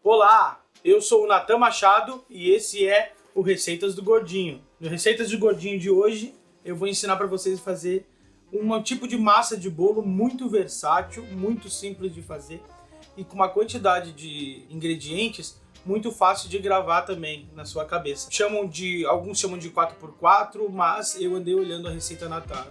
Olá, eu sou o Natan Machado e esse é o Receitas do Gordinho. No Receitas do Gordinho de hoje, eu vou ensinar para vocês a fazer um tipo de massa de bolo muito versátil, muito simples de fazer e com uma quantidade de ingredientes muito fácil de gravar também na sua cabeça. Alguns chamam de 4x4, mas eu andei olhando a receita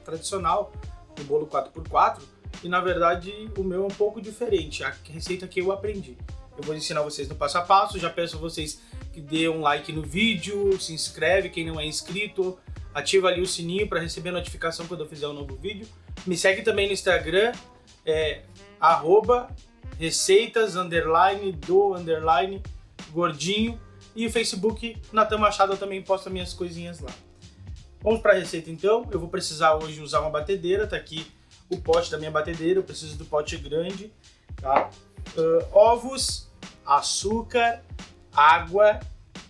tradicional do bolo 4x4 e na verdade o meu é um pouco diferente, a receita que eu aprendi. Eu vou ensinar vocês no passo a passo, já peço a vocês que dê um like no vídeo, se inscreve quem não é inscrito, ativa ali o sininho para receber notificação quando eu fizer um novo vídeo. Me segue também no Instagram, @receitas_do_gordinho e o Facebook Natan Machado, eu também posto minhas coisinhas lá. Vamos para a receita então. Eu vou precisar hoje usar uma batedeira, tá aqui o pote da minha batedeira, eu preciso do pote grande, tá? Ovos, açúcar, água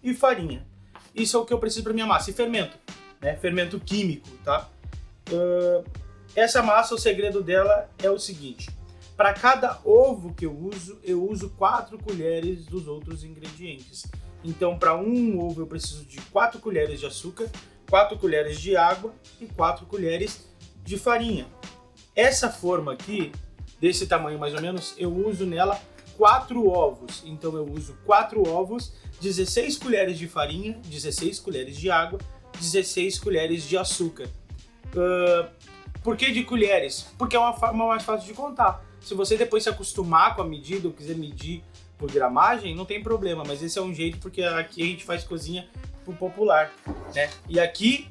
e farinha. Isso é o que eu preciso para minha massa. E fermento, né? Fermento químico, tá? Essa massa, o segredo dela é o seguinte: para cada ovo que eu uso 4 colheres dos outros ingredientes. Então, para um ovo eu preciso de 4 colheres de açúcar, 4 colheres de água e 4 colheres de farinha. Essa forma aqui, desse tamanho mais ou menos, eu uso nela 4 ovos. Então eu uso 4 ovos, 16 colheres de farinha, 16 colheres de água, 16 colheres de açúcar. Por que de colheres? Porque é uma forma mais fácil de contar. Se você depois se acostumar com a medida ou quiser medir por gramagem, não tem problema, mas esse é um jeito porque aqui a gente faz cozinha pro popular, né? E aqui,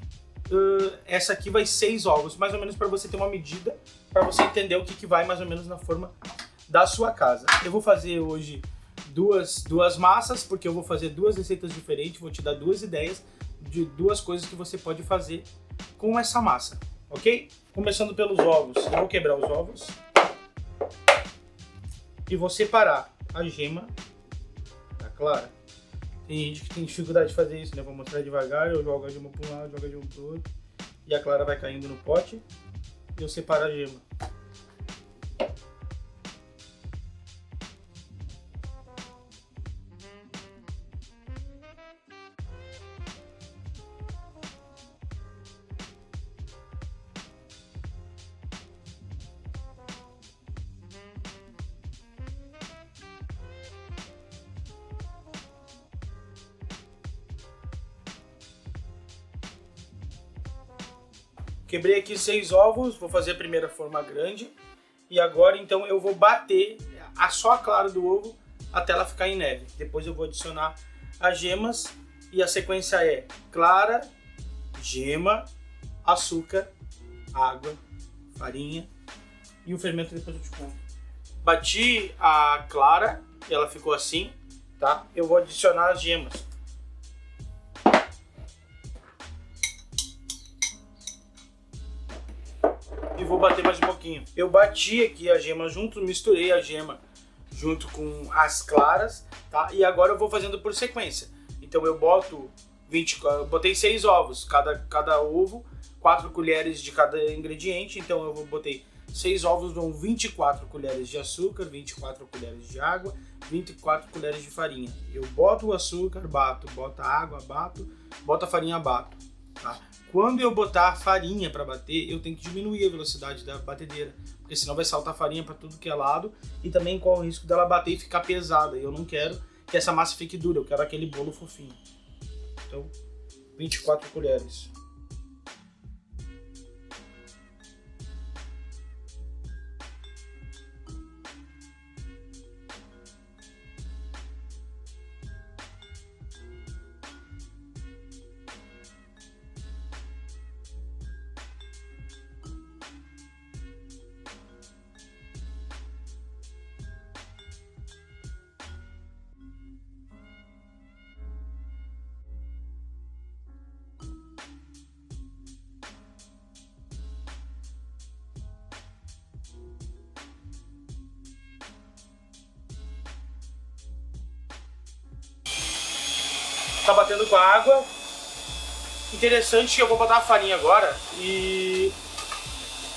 essa aqui vai 6 ovos, mais ou menos para você ter uma medida, para você entender o que vai mais ou menos na forma da sua casa. Eu vou fazer hoje duas massas, porque eu vou fazer 2 receitas diferentes, vou te dar 2 ideias de 2 coisas que você pode fazer com essa massa, ok? Começando pelos ovos, eu vou quebrar os ovos e vou separar a gema da clara. Tem gente que tem dificuldade de fazer isso, né? Vou mostrar devagar, eu jogo a gema para um lado, jogo a gema para o outro e a clara vai caindo no pote e eu separo a gema. Quebrei aqui 6 ovos, vou fazer a primeira forma grande. E agora então eu vou bater só a clara do ovo até ela ficar em neve. Depois eu vou adicionar as gemas e a sequência é clara, gema, açúcar, água, farinha e o fermento depois eu te conto. Bati a clara, ela ficou assim, tá? Eu vou adicionar as gemas. E vou bater mais um pouquinho. Eu bati aqui a gema junto, misturei a gema junto com as claras, tá? E agora eu vou fazendo por sequência. Então eu botei 6 ovos, cada ovo, 4 colheres de cada ingrediente. Então eu botei 6 ovos, dão 24 colheres de açúcar, 24 colheres de água, 24 colheres de farinha. Eu boto o açúcar, bato, boto a água, bato, boto a farinha, bato, tá? Quando eu botar a farinha para bater, eu tenho que diminuir a velocidade da batedeira, porque senão vai saltar farinha para tudo que é lado e também corre o risco dela bater e ficar pesada. E eu não quero que essa massa fique dura, eu quero aquele bolo fofinho. Então, 24 colheres. Tá batendo com a água. Interessante que eu vou botar a farinha agora e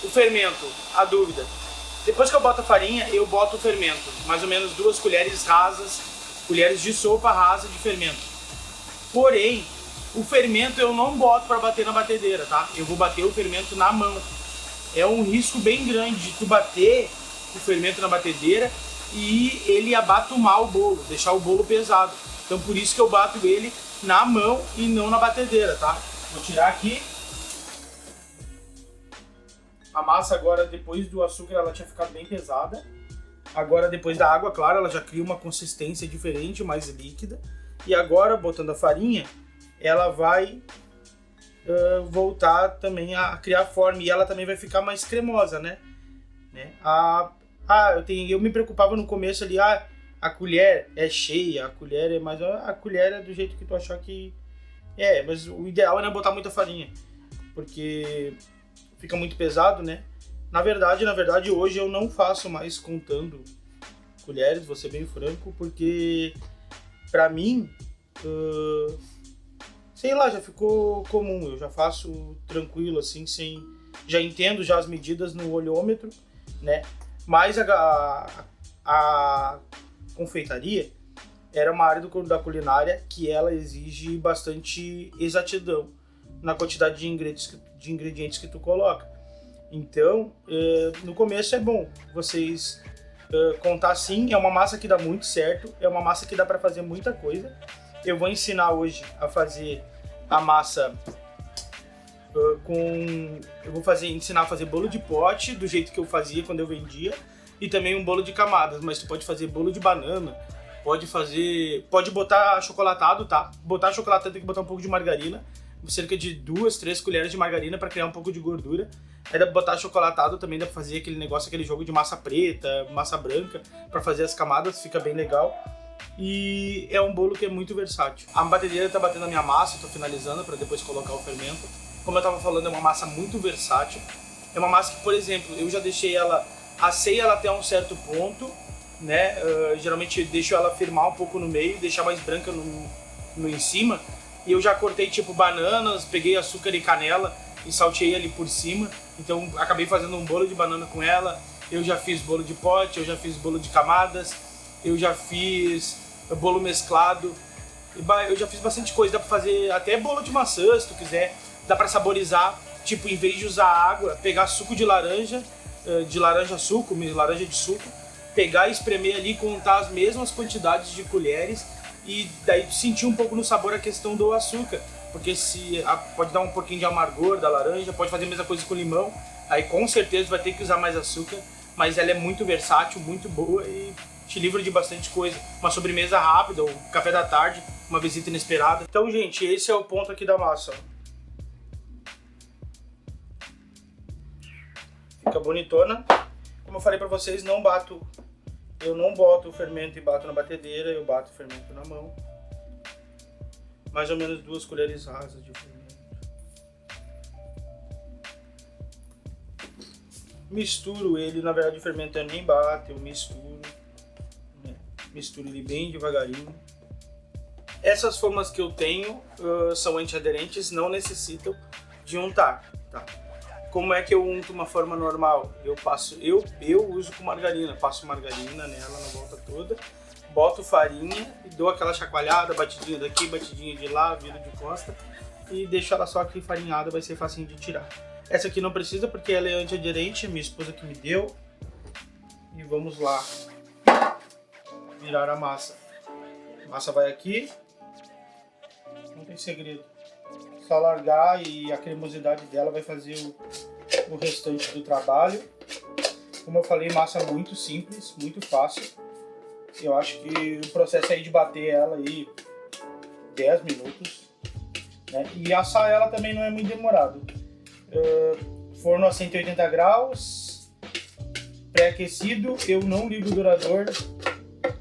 o fermento, a dúvida. Depois que eu boto a farinha, eu boto o fermento, mais ou menos 2 colheres rasas colheres de sopa rasa de fermento. Porém, o fermento eu não boto para bater na batedeira, tá? Eu vou bater o fermento na mão. É um risco bem grande de tu bater o fermento na batedeira e ele abatumar o bolo, deixar o bolo pesado. Então por isso que eu bato ele na mão e não na batedeira, tá? Vou tirar aqui. A massa agora, depois do açúcar, ela tinha ficado bem pesada. Agora, depois da água, claro, ela já cria uma consistência diferente, mais líquida. E agora, botando a farinha, ela vai voltar também a criar forma. E ela também vai ficar mais cremosa, né? Eu me preocupava no começo ali, a colher é cheia, a colher é mais... A colher é do jeito que tu achar que... mas o ideal é não botar muita farinha, porque fica muito pesado, né? Na verdade, hoje eu não faço mais contando colheres, vou ser bem franco, porque pra mim, sei lá, já ficou comum, eu já faço tranquilo, assim, já entendo já as medidas no olhômetro, né? Mas a confeitaria era uma área da culinária que ela exige bastante exatidão na quantidade de ingredientes que tu coloca. Então, no começo é bom vocês contar sim. É uma massa que dá muito certo, é uma massa que dá para fazer muita coisa. Eu vou ensinar hoje a fazer a massa eu vou ensinar a fazer bolo de pote do jeito que eu fazia quando eu vendia, e também um bolo de camadas. Mas tu pode fazer bolo de banana, pode botar achocolatado, tá? Botar achocolatado tem que botar um pouco de margarina, cerca de 2-3 colheres de margarina para criar um pouco de gordura. Aí dá pra botar achocolatado também, dá pra fazer aquele jogo de massa preta, massa branca, para fazer as camadas, fica bem legal. E é um bolo que é muito versátil. A batedeira tá batendo a minha massa, tô finalizando para depois colocar o fermento. Como eu tava falando, é uma massa muito versátil. É uma massa que, por exemplo, eu já assei ela até um certo ponto, né? Geralmente eu deixo ela firmar um pouco no meio, deixar mais branca no em cima. E eu já cortei tipo bananas, peguei açúcar e canela e salteei ali por cima. Então acabei fazendo um bolo de banana com ela. Eu já fiz bolo de pote, eu já fiz bolo de camadas, eu já fiz bolo mesclado. Eu já fiz bastante coisa, dá pra fazer até bolo de maçã se tu quiser. Dá pra saborizar, tipo, em vez de usar água, pegar suco de laranja de suco, pegar e espremer ali, contar as mesmas quantidades de colheres e daí sentir um pouco no sabor a questão do açúcar, porque pode dar um pouquinho de amargor da laranja, pode fazer a mesma coisa com limão, aí com certeza vai ter que usar mais açúcar, mas ela é muito versátil, muito boa e te livra de bastante coisa. Uma sobremesa rápida, ou café da tarde, uma visita inesperada. Então, gente, esse é o ponto aqui da massa, ó. Fica bonitona. Como eu falei pra vocês, eu não boto o fermento e bato na batedeira, eu bato o fermento na mão. Mais ou menos 2 colheres rasas de fermento. Misturo ele, na verdade o fermento eu nem bato, eu misturo, né? Misturo ele bem devagarinho. Essas formas que eu tenho são antiaderentes, não necessitam de untar, tá? Como é que eu unto uma forma normal? Eu uso com margarina, passo margarina nela na volta toda, boto farinha e dou aquela chacoalhada, batidinha daqui, batidinha de lá, viro de costa e deixo ela só aqui farinhada, vai ser facinho de tirar. Essa aqui não precisa porque ela é antiaderente, minha esposa que me deu. E vamos lá virar a massa. A massa vai aqui, não tem segredo. Só largar e a cremosidade dela vai fazer o restante do trabalho. Como eu falei, massa muito simples, muito fácil. Eu acho que o processo aí de bater ela aí 10 minutos, né? E assar ela também não é muito demorado. Forno a 180 graus, pré-aquecido. Eu não ligo o dourador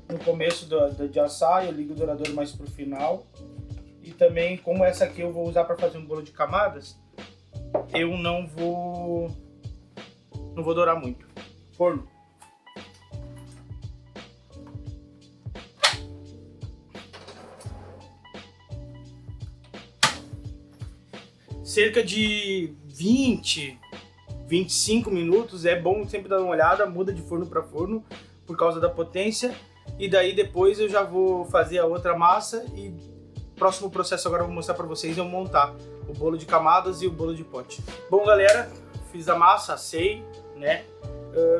no começo de assar, eu ligo o dourador mais pro final. E também, como essa aqui eu vou usar para fazer um bolo de camadas, eu não vou dourar muito. Forno. Cerca de 25 minutos, é bom sempre dar uma olhada, muda de forno para forno por causa da potência. E daí depois eu já vou fazer a outra massa e o próximo processo agora eu vou mostrar para vocês eu montar o bolo de camadas e o bolo de pote. Bom, galera, fiz a massa, assei, né?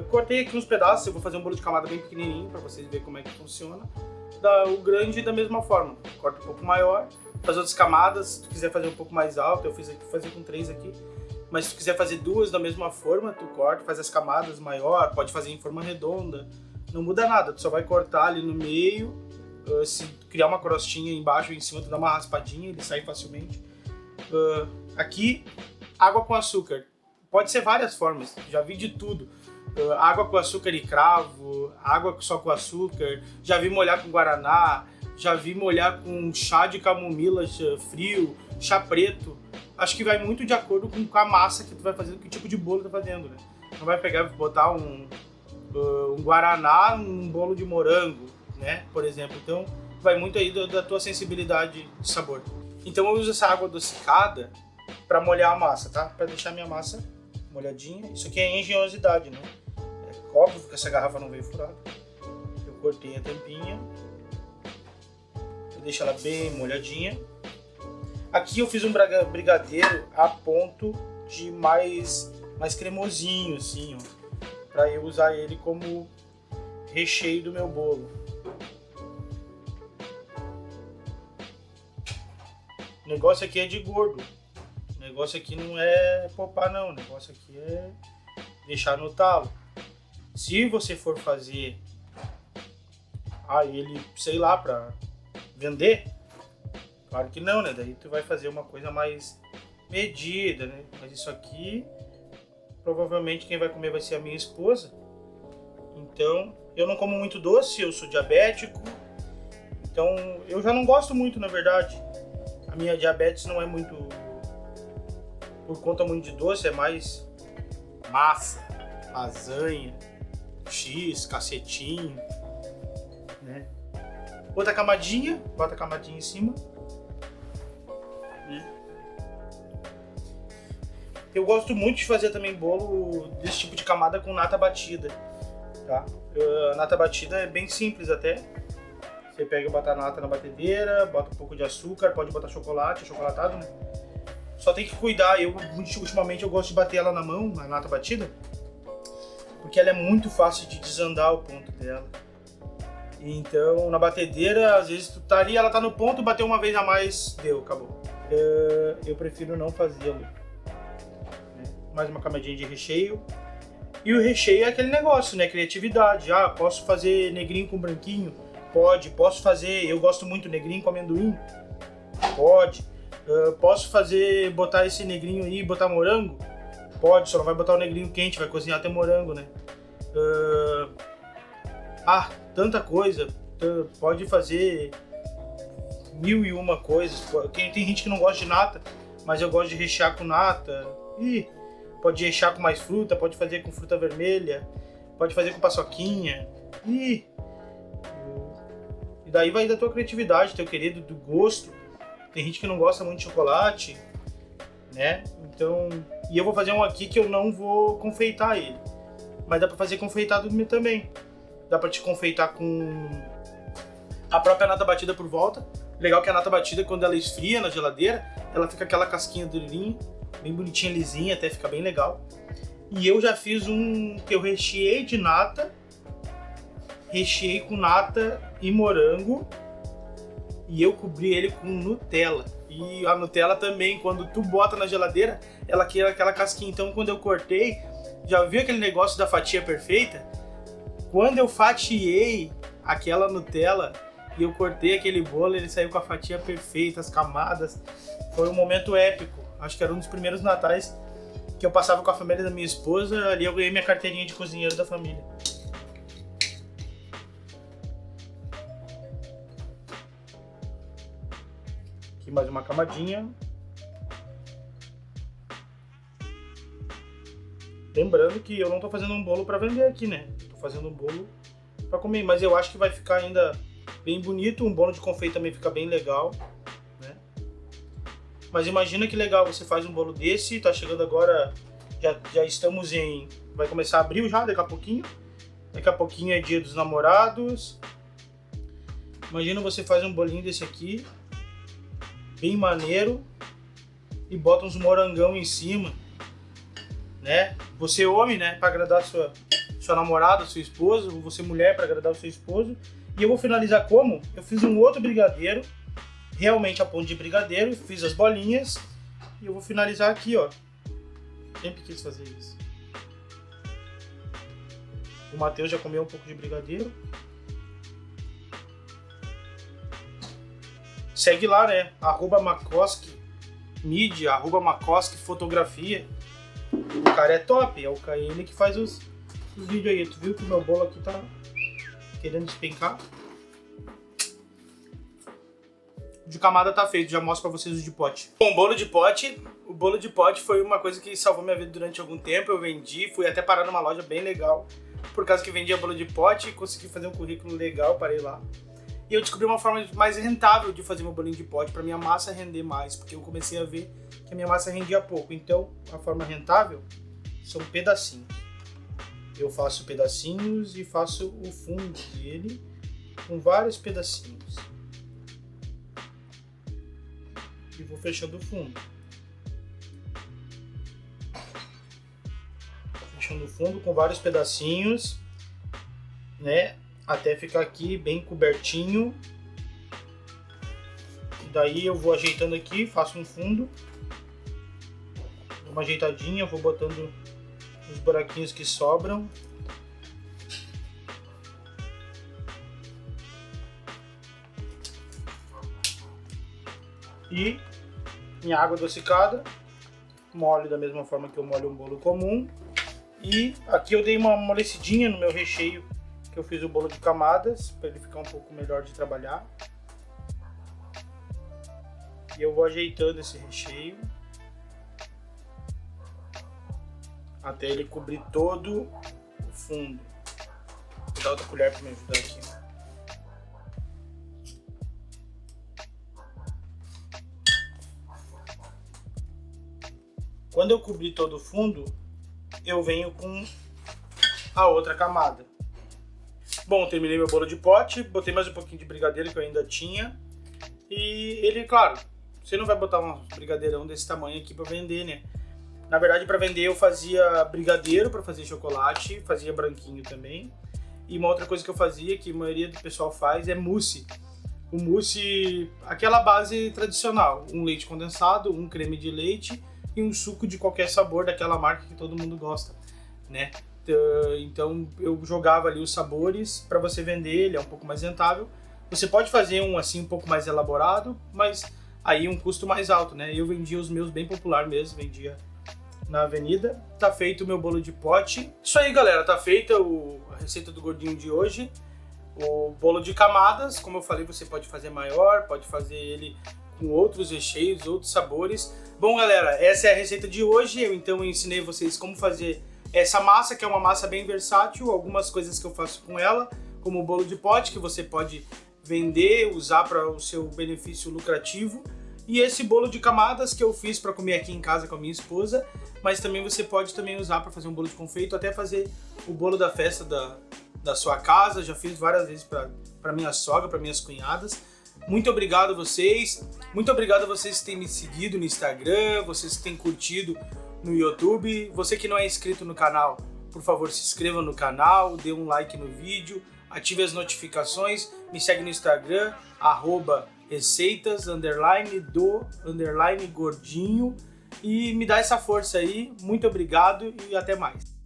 Cortei aqui uns pedaços, eu vou fazer um bolo de camada bem pequenininho para vocês verem como é que funciona. O grande da mesma forma, corta um pouco maior, faz outras camadas. Se tu quiser fazer um pouco mais alto, eu fiz aqui, fazer com 3 aqui. Mas se tu quiser fazer 2 da mesma forma, tu corta, faz as camadas maior, pode fazer em forma redonda. Não muda nada, tu só vai cortar ali no meio. Se criar uma crostinha embaixo ou em cima, tu dá uma raspadinha, ele sai facilmente. Aqui, água com açúcar. Pode ser várias formas, já vi de tudo. Água com açúcar e cravo, água só com açúcar, já vi molhar com guaraná, já vi molhar com chá de camomila frio, chá preto. Acho que vai muito de acordo com a massa que tu vai fazer, que tipo de bolo tu tá fazendo, né? Não vai pegar e botar um guaraná num bolo de morango, né? Por exemplo. Então vai muito aí da tua sensibilidade de sabor. Então eu uso essa água adocicada para molhar a massa, tá? Para deixar minha massa molhadinha. Isso aqui é engenhosidade, né? É óbvio que essa garrafa não veio furada. Eu cortei a tampinha. Eu deixo ela bem molhadinha. Aqui eu fiz um brigadeiro a ponto de mais cremosinho, assim, ó, para eu usar ele como recheio do meu bolo. O negócio aqui é de gordo. O negócio aqui não é poupar, não. O negócio aqui é deixar no talo. Se você for fazer ele, sei lá, para vender, claro que não, né? Daí tu vai fazer uma coisa mais medida, né? Mas isso aqui, provavelmente quem vai comer vai ser a minha esposa. Então, eu não como muito doce, eu sou diabético. Então, eu já não gosto muito, na verdade. A minha diabetes não é muito por conta muito de doce, é mais massa, lasanha, X, cacetinho, né? Outra camadinha, bota a camadinha em cima. Eu gosto muito de fazer também bolo desse tipo de camada com nata batida, tá? A nata batida é bem simples até. Você pega e bota a nata na batedeira, bota um pouco de açúcar, pode botar chocolate, achocolatado, né? Só tem que cuidar, ultimamente eu gosto de bater ela na mão, a nata batida, porque ela é muito fácil de desandar o ponto dela. Então, na batedeira, às vezes tu tá ali, ela tá no ponto, bateu uma vez a mais, deu, acabou. Eu prefiro não fazê-lo. Mais uma camadinha de recheio. E o recheio é aquele negócio, né? Criatividade. Posso fazer negrinho com branquinho? Pode. Posso fazer, eu gosto muito, negrinho com amendoim? Pode. Posso fazer, botar esse negrinho aí e botar morango? Pode, só não vai botar o negrinho quente, vai cozinhar até morango, né? Tanta coisa. Pode fazer 1001 coisas. Tem gente que não gosta de nata, mas eu gosto de rechear com nata. Pode rechear com mais fruta, pode fazer com fruta vermelha, pode fazer com paçoquinha. E daí vai da tua criatividade, teu querido, do gosto. Tem gente que não gosta muito de chocolate, né? Então, e eu vou fazer um aqui que eu não vou confeitar ele. Mas dá pra fazer confeitado também. Dá pra te confeitar com a própria nata batida por volta. Legal que a nata batida, quando ela esfria na geladeira, ela fica aquela casquinha durinha, bem bonitinha, lisinha, até fica bem legal. E eu já fiz um que eu recheei de nata, recheei com nata e morango, e eu cobri ele com Nutella. E a Nutella também, quando tu bota na geladeira, ela queira aquela casquinha. Então quando eu cortei, já viu aquele negócio da fatia perfeita? Quando eu fatiei aquela Nutella e eu cortei aquele bolo, ele saiu com a fatia perfeita, as camadas. Foi um momento épico. Acho que era um dos primeiros natais que eu passava com a família da minha esposa. Ali eu ganhei minha carteirinha de cozinheiro da família. Aqui mais uma camadinha. Lembrando que eu não tô fazendo um bolo para vender aqui, né? Tô fazendo um bolo para comer, mas eu acho que vai ficar ainda bem bonito. Um bolo de confeito também fica bem legal, né? Mas imagina que legal, você faz um bolo desse, tá chegando agora, já estamos vai começar abril já, daqui a pouquinho. Daqui a pouquinho é dia dos namorados, Imagina você faz um bolinho desse aqui, bem maneiro, e bota uns morangão em cima, né? Você homem, né, para agradar sua namorada, sua esposa, ou você mulher para agradar o seu esposo. E eu vou finalizar como? Eu fiz um outro brigadeiro, realmente a ponto de brigadeiro, fiz as bolinhas e eu vou finalizar aqui, ó. Sempre quis fazer isso. O Matheus já comeu um pouco de brigadeiro. Segue lá, né? @Makoski Mídia, @Makoski Fotografia. O cara é top, é o ele que faz os vídeos aí. Tu viu que o meu bolo aqui tá querendo despencar? O de camada tá feito, já mostro pra vocês o de pote. Bom, bolo de pote. O bolo de pote foi uma coisa que salvou minha vida durante algum tempo. Eu vendi, fui até parar numa loja bem legal, por causa que vendia bolo de pote, consegui fazer um currículo legal, parei lá. E eu descobri uma forma mais rentável de fazer meu bolinho de pote para minha massa render mais, porque eu comecei a ver que a minha massa rendia pouco. Então, a forma rentável são pedacinhos. Eu faço pedacinhos e faço o fundo dele com vários pedacinhos. E vou fechando o fundo. Fechando o fundo com vários pedacinhos, né? Até ficar aqui bem cobertinho. E daí eu vou ajeitando aqui, faço um fundo. Dou uma ajeitadinha, vou botando os buraquinhos que sobram. E minha água adocicada. Molho da mesma forma que eu molho um bolo comum. E aqui eu dei uma amolecidinha no meu recheio, que eu fiz o bolo de camadas, para ele ficar um pouco melhor de trabalhar. E eu vou ajeitando esse recheio até ele cobrir todo o fundo. Vou dar outra colher para me ajudar aqui. Quando eu cobrir todo o fundo, eu venho com a outra camada. Bom, terminei meu bolo de pote, botei mais um pouquinho de brigadeiro que eu ainda tinha. E ele, claro, você não vai botar um brigadeirão desse tamanho aqui para vender, né? Na verdade, para vender eu fazia brigadeiro para fazer chocolate, fazia branquinho também. E uma outra coisa que eu fazia, que a maioria do pessoal faz, é mousse. O mousse, aquela base tradicional, um leite condensado, um creme de leite e um suco de qualquer sabor daquela marca que todo mundo gosta, né? Então eu jogava ali os sabores para você vender, ele é um pouco mais rentável. Você pode fazer um assim um pouco mais elaborado, mas aí um custo mais alto, né? Eu vendia os meus bem popular mesmo, vendia na avenida. Tá feito o meu bolo de pote. Isso aí, galera, tá feita a receita do gordinho de hoje. O bolo de camadas, como eu falei, você pode fazer maior, pode fazer ele com outros recheios, outros sabores. Bom, galera, essa é a receita de hoje. Eu então ensinei vocês como fazer essa massa, que é uma massa bem versátil, algumas coisas que eu faço com ela, como o bolo de pote, que você pode vender, usar para o seu benefício lucrativo, e esse bolo de camadas que eu fiz para comer aqui em casa com a minha esposa, mas também você pode também usar para fazer um bolo de confeito, até fazer o bolo da festa da sua casa. Já fiz várias vezes para minha sogra, para minhas cunhadas. Muito obrigado a vocês, muito obrigado a vocês que têm me seguido no Instagram, vocês que têm curtido no YouTube. Você que não é inscrito no canal, por favor, se inscreva no canal, dê um like no vídeo, ative as notificações, me segue no Instagram, @receitas_do_gordinho, e me dá essa força aí. Muito obrigado e até mais.